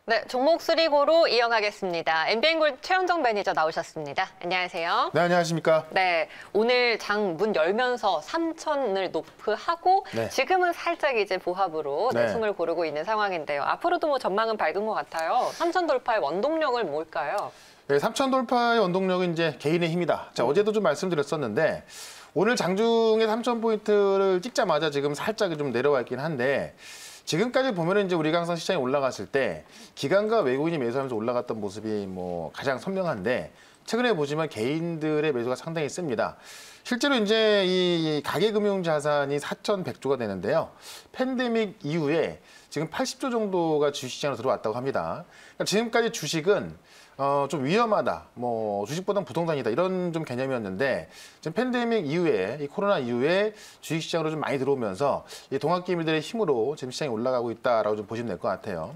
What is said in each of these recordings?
네, 종목 수리고로 이어가겠습니다. 엠비엔골드 최현정 매니저 나오셨습니다. 안녕하세요. 네, 안녕하십니까. 네, 오늘 장 문 열면서 3천을 높하고 네. 지금은 살짝 이제 보합으로 네. 숨을 고르고 있는 상황인데요. 앞으로도 뭐 전망은 밝은 것 같아요. 3천 돌파의 원동력은 뭘까요? 네, 3천 돌파의 원동력은 이제 개인의 힘이다. 자, 어제도 좀 말씀드렸었는데 오늘 장중에 3천 포인트를 찍자마자 지금 살짝 좀 내려와 있긴 한데 지금까지 보면은 이제 우리가 항상 시장이 올라갔을 때 기관과 외국인이 매수하면서 올라갔던 모습이 뭐 가장 선명한데 최근에 보시면 개인들의 매수가 상당히 셉니다. 실제로 이제 이 가계금융자산이 4,100조가 되는데요. 팬데믹 이후에 지금 80조 정도가 주식시장으로 들어왔다고 합니다. 그러니까 지금까지 주식은 좀 위험하다, 뭐 주식보다는 부동산이다 이런 좀 개념이었는데 지금 팬데믹 이후에 이 코로나 이후에 주식시장으로 좀 많이 들어오면서 이 동학개미들의 힘으로 지금 시장이 올라가고 있다라고 좀 보시면 될 것 같아요.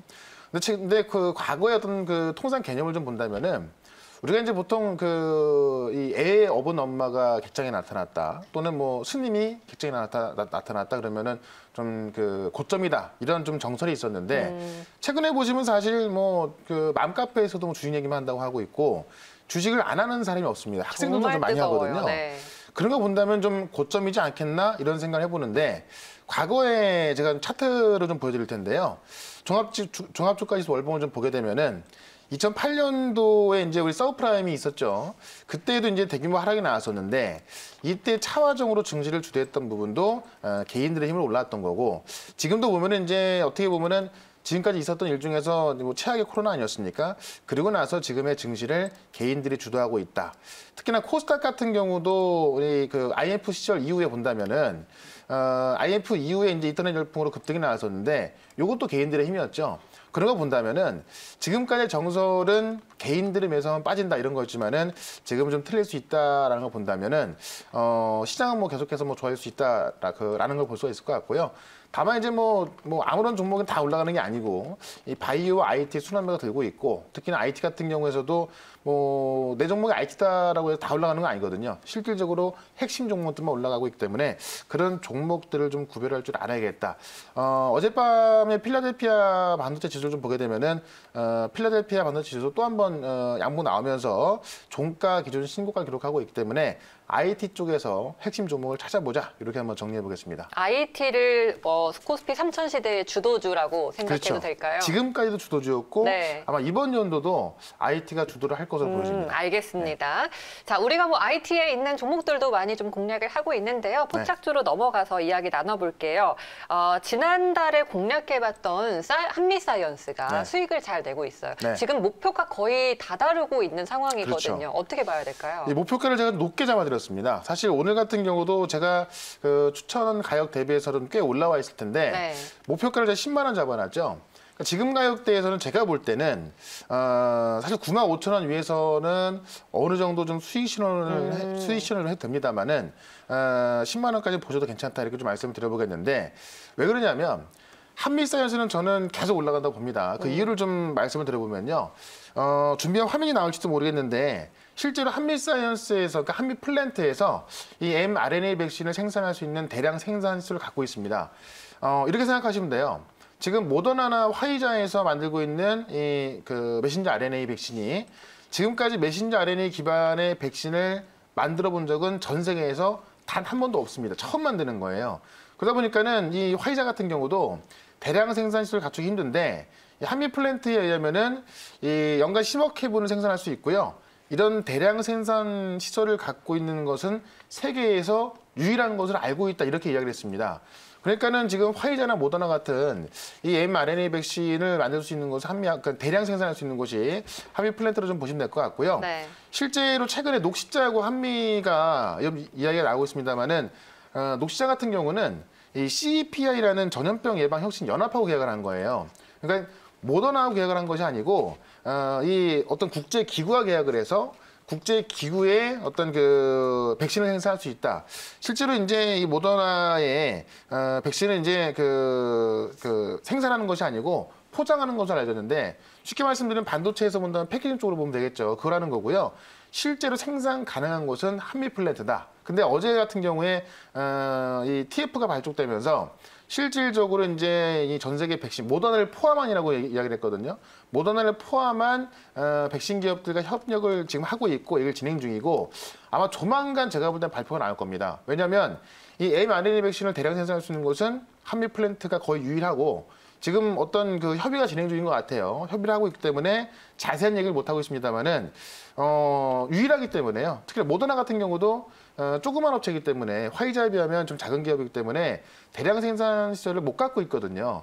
근데 그 과거의 어떤 그 통상 개념을 좀 본다면은 우리가 이제 보통 이 애 업은 엄마가 객장에 나타났다 또는 뭐 스님이 객장에 나타났다 그러면은 좀 그 고점이다 이런 좀 정설이 있었는데 최근에 보시면 사실 뭐 그 맘카페에서도 뭐 주식 얘기만 한다고 하고 있고 주식을 안 하는 사람이 없습니다. 학생들도 좀 많이 하거든요. 네. 그런 거 본다면 좀 고점이지 않겠나 이런 생각을 해보는데 과거에 제가 차트를 좀 보여드릴 텐데요. 종합주가지수 월봉을 좀 보게 되면은 2008년도에 이제 우리 서브프라임이 있었죠. 그때도 이제 대규모 하락이 나왔었는데 이때 차화정으로 증시를 주도했던 부분도 개인들의 힘으로 올라왔던 거고 지금도 보면은 이제 어떻게 보면은 지금까지 있었던 일 중에서 뭐 최악의 코로나 아니었습니까? 그리고 나서 지금의 증시를 개인들이 주도하고 있다. 특히나 코스닥 같은 경우도 우리 그 IMF 시절 이후에 본다면은 IMF 이후에 이제 인터넷 열풍으로 급등이 나왔었는데 이것도 개인들의 힘이었죠. 그런 거 본다면은 지금까지의 정설은 개인들의 매수하면 빠진다 이런 거였지만은 지금은 좀 틀릴 수 있다라는 걸 본다면은 시장은 뭐 계속해서 뭐 좋아질 수 있다라는 걸 볼 수가 있을 것 같고요. 다만 이제 뭐 아무런 종목은 다 올라가는 게 아니고 이 바이오와 IT 순환매가 들고 있고 특히나 IT 같은 경우에서도 뭐 내 종목이 IT다라고 해서 다 올라가는 건 아니거든요. 실질적으로 핵심 종목들만 올라가고 있기 때문에 그런 종목들을 좀 구별할 줄 알아야겠다. 어젯밤에 필라델피아 반도체 지수를 좀 보게 되면은 필라델피아 반도체 지수 또 한 번 양봉 나오면서 종가 기준 신고가 기록하고 있기 때문에 IT 쪽에서 핵심 종목을 찾아보자 이렇게 한번 정리해 보겠습니다. IT를 코스피 3000 시대의 주도주라고 생각해도 그렇죠. 될까요? 지금까지도 주도주였고 네. 아마 이번 연도도 IT가 주도를 할 것으로 보여집니다. 알겠습니다. 네. 자, 우리가 뭐 IT에 있는 종목들도 많이 좀 공략을 하고 있는데요. 포착주로 넘어가서 이야기 나눠볼게요. 지난달에 공략해봤던 한미사이언스가 수익을 잘 내고 있어요. 네. 지금 목표가 거의 다다르고 있는 상황이거든요. 그렇죠. 어떻게 봐야 될까요? 이 목표가를 제가 높게 잡아드렸습니다. 사실 오늘 같은 경우도 제가 그 추천 가격 대비해서는 꽤 올라와 있을 텐데 네. 목표가를 제가 10만 원 잡아놨죠. 그러니까 지금 가격대에서는 제가 볼 때는 사실 95,000원 위에서는 어느 정도 좀 수익 신호를 해도 됩니다만은 10만 원까지 보셔도 괜찮다 이렇게 좀 말씀을 드려보겠는데 왜 그러냐면 한미사이언스는 저는 계속 올라간다고 봅니다. 그 이유를 좀 말씀을 드려보면요. 준비한 화면이 나올지도 모르겠는데 실제로 한미사이언스에서 그러니까 한미플랜트에서 이 mRNA 백신을 생산할 수 있는 대량 생산수를 갖고 있습니다. 이렇게 생각하시면 돼요. 지금 모더나나 화이자에서 만들고 있는 그 메신저 RNA 백신이 지금까지 메신저 RNA 기반의 백신을 만들어 본 적은 전 세계에서 단 한 번도 없습니다. 처음 만드는 거예요. 그러다 보니까는 이 화이자 같은 경우도 대량 생산 시설을 갖추기 힘든데 한미 플랜트에 의하면은 이 연간 10억 회분을 생산할 수 있고요. 이런 대량 생산 시설을 갖고 있는 것은 세계에서 유일한 것을 알고 있다 이렇게 이야기를 했습니다. 그러니까는 지금 화이자나 모더나 같은 이 mRNA 백신을 만들 수 있는 것은 그러니까 대량 생산할 수 있는 곳이 한미 플랜트로 좀 보시면 될 것 같고요. 네. 실제로 최근에 녹시자하고 한미가 이야기가 나오고 있습니다만은 녹시자 같은 경우는 이 CEPI라는 전염병 예방 혁신 연합하고 계약을 한 거예요. 그러니까 모더나하고 계약을 한 것이 아니고 이 어떤 국제 기구와 계약을 해서 국제 기구의 어떤 그 백신을 생산할 수 있다. 실제로 이제 이 모더나의 백신을 이제 그 생산하는 것이 아니고 포장하는 것을 알려졌는데 쉽게 말씀드리면 반도체에서 본다면 패키징 쪽으로 보면 되겠죠. 그거라는 거고요. 실제로 생산 가능한 곳은 한미 플랜트다. 근데 어제 같은 경우에 이 TF가 발족되면서 실질적으로 이제 이 전 세계 백신 모더나를 포함한이라고 이야기를 했거든요. 모더나를 포함한 백신 기업들과 협력을 지금 하고 있고 이걸 진행 중이고 아마 조만간 제가 볼 땐 발표가 나올 겁니다. 왜냐하면 이 mRNA 백신을 대량 생산할 수 있는 곳은 한미 플랜트가 거의 유일하고 지금 어떤 그 협의가 진행 중인 것 같아요. 협의를 하고 있기 때문에 자세한 얘기를 못 하고 있습니다만은 유일하기 때문에요. 특히 모더나 같은 경우도 조그만 업체이기 때문에 화이자에 비하면 좀 작은 기업이기 때문에 대량 생산 시설을 못 갖고 있거든요.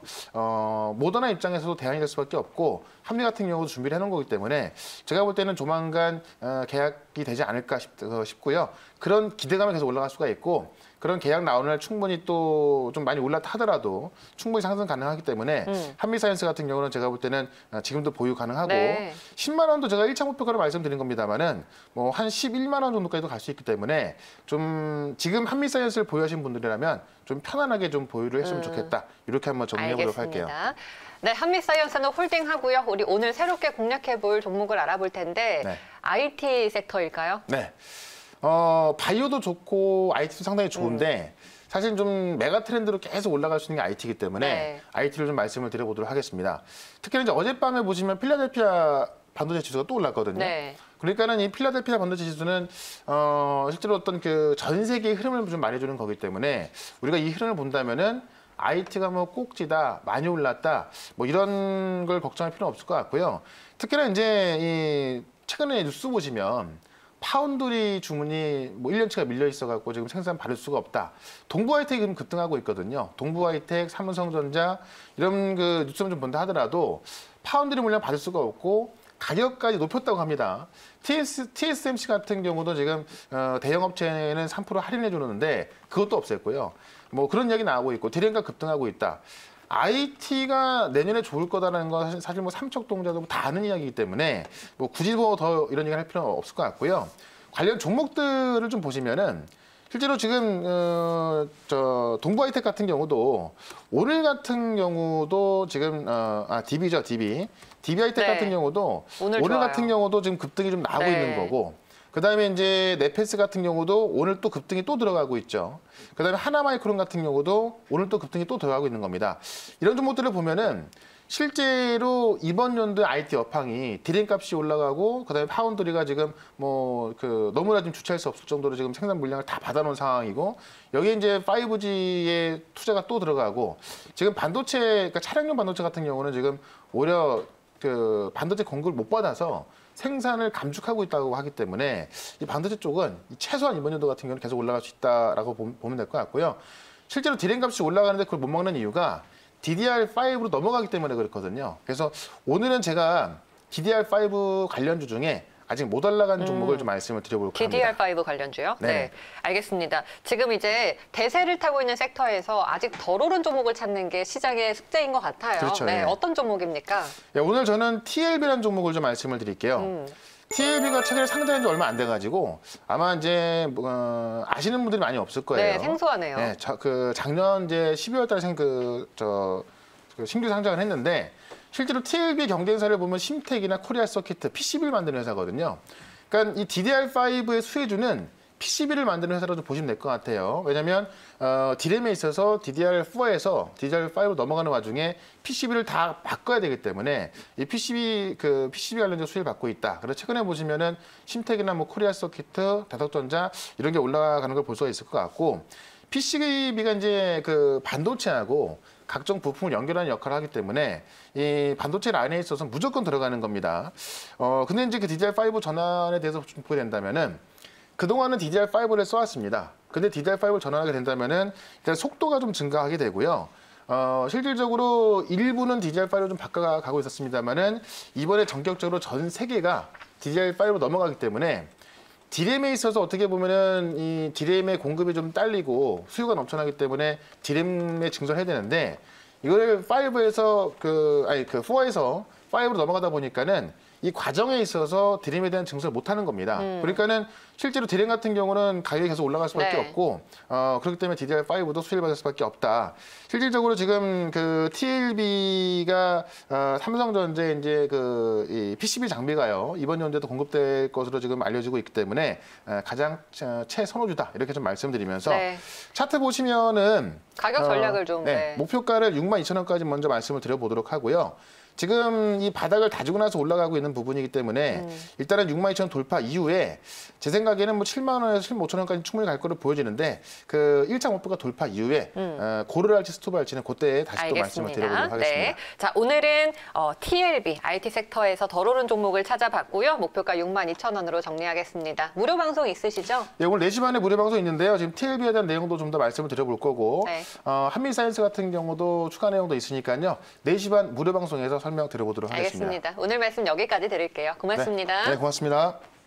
모더나 입장에서도 대안이 될 수밖에 없고 한미 같은 경우도 준비를 해놓은 거기 때문에 제가 볼 때는 조만간 계약이 되지 않을까 싶고요. 그런 기대감이 계속 올라갈 수가 있고 그런 계약 나오는 날 충분히 또 좀 많이 올랐다 하더라도 충분히 상승 가능하기 때문에 한미사이언스 같은 경우는 제가 볼 때는 지금도 보유 가능하고 네. 10만 원도 제가 1차 목표가로 말씀드린 겁니다만은 뭐 한 11만 원 정도까지도 갈 수 있기 때문에 좀 지금 한미사이언스를 보유하신 분들이라면 좀 편안하게 좀 보유를 했으면 좋겠다. 이렇게 한번 정리해 보도록 할게요. 네, 한미사이언스는 홀딩하고요. 우리 오늘 새롭게 공략해 볼 종목을 알아볼 텐데 네. IT 섹터일까요? 네. 바이오도 좋고 IT도 상당히 좋은데 사실 좀 메가 트렌드로 계속 올라갈 수 있는 게 IT이기 때문에 네. IT를 좀 말씀을 드려보도록 하겠습니다. 특히 이제 어젯밤에 보시면 필라델피아 반도체 지수가 또 올랐거든요. 네. 그러니까는 이 필라델피아 반도체 지수는 실제로 어떤 그 전 세계의 흐름을 좀 말해주는 거기 때문에 우리가 이 흐름을 본다면은 IT가 뭐 꼭지다, 많이 올랐다, 뭐 이런 걸 걱정할 필요는 없을 것 같고요. 특히나 이제 이 최근에 뉴스 보시면 파운드리 주문이 뭐 1년치가 밀려 있어갖고 지금 생산 받을 수가 없다. 동부하이텍이 지금 급등하고 있거든요. 동부하이텍, 삼성전자 이런 그 뉴스를 좀 본다 하더라도 파운드리 물량 받을 수가 없고 가격까지 높였다고 합니다. TSMC 같은 경우도 지금 대형 업체는 3% 할인해 주는데 그것도 없앴고요. 뭐 그런 이야기 나오고 있고 디램가 급등하고 있다. IT가 내년에 좋을 거다라는 건 사실 뭐 삼척동자도 다 아는 이야기이기 때문에 뭐 굳이 뭐 더 이런 얘기를 할 필요는 없을 것 같고요. 관련 종목들을 좀 보시면은 실제로 지금 동부하이텍 같은 경우도 오늘 같은 경우도 지금 DB죠, DB하이텍 네. 같은 경우도 오늘 좋아요. 같은 경우도 지금 급등이 좀 나오고 네. 있는 거고. 그다음에 이제 네페스 같은 경우도 오늘 또 급등이 또 들어가고 있죠. 그다음에 하나마이크론 같은 경우도 오늘 또 급등이 또 들어가고 있는 겁니다. 이런 종목들을 보면은 실제로 이번 연도에 IT 업황이 디램 값이 올라가고 그다음에 파운드리가 지금 뭐 그 너무나 좀 주체할 수 없을 정도로 지금 생산 물량을 다 받아놓은 상황이고 여기에 이제 5G의 투자가 또 들어가고 지금 반도체 그러니까 차량용 반도체 같은 경우는 지금 오히려 그 반도체 공급을 못 받아서 생산을 감축하고 있다고 하기 때문에 이 반도체 쪽은 최소한 이번 연도 같은 경우는 계속 올라갈 수 있다라고 보면 될 것 같고요. 실제로 디램 값이 올라가는데 그걸 못 먹는 이유가 DDR5로 넘어가기 때문에 그렇거든요. 그래서 오늘은 제가 DDR5 관련주 중에 아직 못 올라간 종목을 좀 말씀을 드려볼까 합니다. DDR5 관련주요? 네. 네, 알겠습니다. 지금 이제 대세를 타고 있는 섹터에서 아직 덜 오른 종목을 찾는 게 시장의 숙제인 것 같아요. 그렇죠, 네, 예. 어떤 종목입니까? 네, 오늘 저는 TLB라는 종목을 좀 말씀을 드릴게요. TLB가 최근에 상장한 지 얼마 안 돼가지고 아마 이제 아시는 분들이 많이 없을 거예요. 네, 생소하네요. 네, 그 작년 이제 12월달에 신규 상장을 했는데 실제로 TLB 경쟁사를 보면 심텍이나 코리아 서키트, PCB를 만드는 회사거든요. 그러니까 이 DDR5의 수혜주는 PCB를 만드는 회사로 좀 보시면 될 것 같아요. 왜냐하면 디램에 있어서 DDR4에서 DDR5로 넘어가는 와중에 PCB를 다 바꿔야 되기 때문에 이 PCB 관련된 수혜를 받고 있다. 그래서 최근에 보시면은 심텍이나 뭐 코리아 서키트, 다덕전자 이런 게 올라가는 걸 볼 수가 있을 것 같고 PCB가 이제 그 반도체하고 각종 부품을 연결하는 역할을 하기 때문에 이 반도체 라인에 있어서 무조건 들어가는 겁니다. 근데 이제 그 DDR5 전환에 대해서 좀 보게 된다면은 그동안은 DDR5를 써왔습니다. 근데 DDR5를 전환하게 된다면은 일단 속도가 좀 증가하게 되고요. 실질적으로 일부는 DDR5로 좀 바꿔가고 있었습니다만은 이번에 전격적으로 전 세계가 DDR5로 넘어가기 때문에 디램에 있어서 어떻게 보면은 이 디램의 공급이 좀 딸리고 수요가 넘쳐나기 때문에 디램에 증설해야 되는데 이거를 5에서 4에서 5로 넘어가다 보니까는 이 과정에 있어서 디램에 대한 증설을 못하는 겁니다. 그러니까는 실제로 디램 같은 경우는 가격이 계속 올라갈 수밖에 네. 없고 그렇기 때문에 DDR5도 수혜를 받을 수밖에 없다. 실질적으로 지금 그 TLB가 삼성전자 이제 이 PCB 장비가요 이번 연도에도 공급될 것으로 지금 알려지고 있기 때문에 가장 최선호주다 이렇게 좀 말씀드리면서 네. 차트 보시면은 가격 전략을 좀. 네. 목표가를 62,000원까지 먼저 말씀을 드려보도록 하고요. 지금 이 바닥을 다지고 나서 올라가고 있는 부분이기 때문에 일단은 62,000원 돌파 이후에 제 생각에는 뭐 7만 원에서 15,000원까지 충분히 갈 거로 보여지는데 그 1차 목표가 돌파 이후에 고를 할지 스톱할지는 그때 다시 또 말씀을 드려보도록 하겠습니다. 네. 자, 오늘은 TLB, IT 섹터에서 덜 오른 종목을 찾아봤고요. 목표가 62,000원으로 정리하겠습니다. 무료 방송 있으시죠? 네, 오늘 4시 반에 무료 방송 있는데요. 지금 TLB에 대한 내용도 좀 더 말씀을 드려볼 거고 네. 한미사이언스 같은 경우도 추가 내용도 있으니까요. 4시 반 무료 방송에서 설명 드려보도록 하겠습니다. 알겠습니다. 오늘 말씀 여기까지 드릴게요. 고맙습니다. 네, 고맙습니다.